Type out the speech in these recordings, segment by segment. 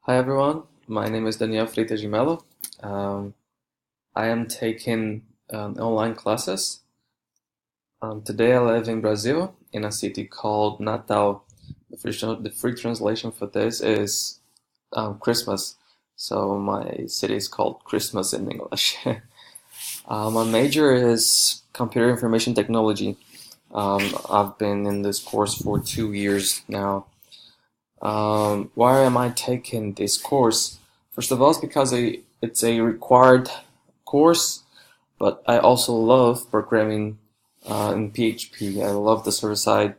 Hi everyone, my name is Daniel Freitas de Mello. Um, I am taking online classes. Today I live in Brazil, in a city called Natal. The free translation for this is Christmas. So my city is called Christmas in English. My major is computer information technology. I've been in this course for 2 years now. Why am I taking this course? First of all, it's because it's a required course, but I also love programming in PHP. I love the server-side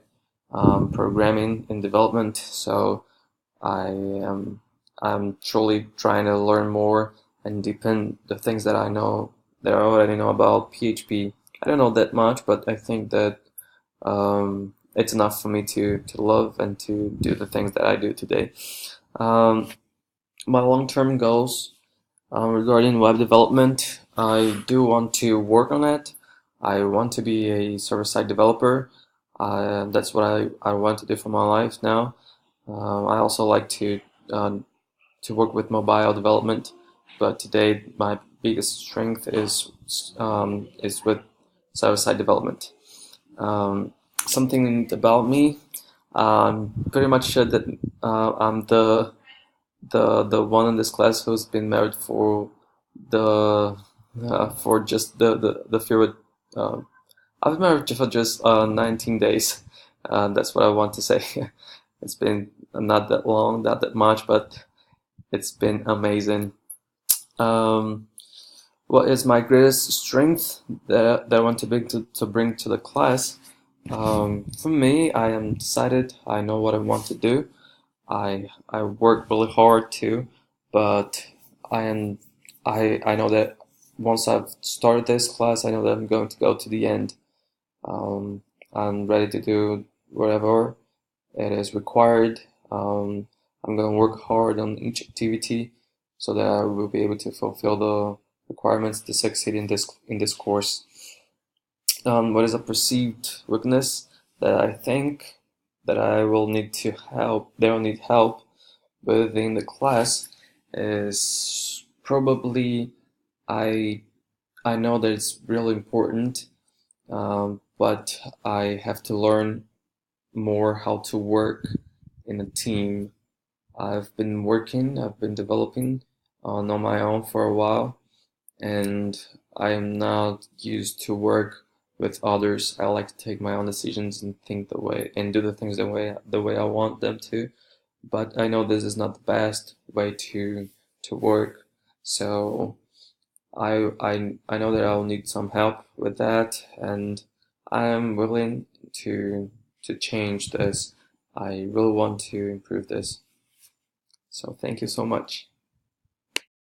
programming and development, so I am I'm truly trying to learn more and deepen the things that I already know about PHP. I don't know that much, but I think that it's enough for me to love and to do the things that I do today. Um, my long-term goals regarding web development, I do want to work on it. I want to be a server-side developer. That's what I want to do for my life now. I also like to work with mobile development, but today my biggest strength is with server-side development. Um, Something about me, pretty much sure that I'm the one in this class who's been married the for just the period. Um, I've been married for just 19 days. That's what I want to say. It's been not that long, not that much, but it's been amazing. Um, what is my greatest strength that I want to bring to the class? For me, I am decided. I know what I want to do. I work really hard too, but I am I know that once I've started this class, I know that I'm going to go to the end. Um, I'm ready to do whatever it is required. I'm going to work hard on each activity so that I will be able to fulfill the requirements to succeed in this course. What is a perceived weakness that I think that I will need to help, they will need help within the class is probably I I know that it's really important, but I have to learn more how to work in a team. I've been developing on my own for a while, and I am not used to work with others. I like to take my own decisions and think the way and do the things the way I want them to. But I know this is not the best way to work. So I know that I'll need some help with that, and I am willing to change this. I really want to improve this. So thank you so much.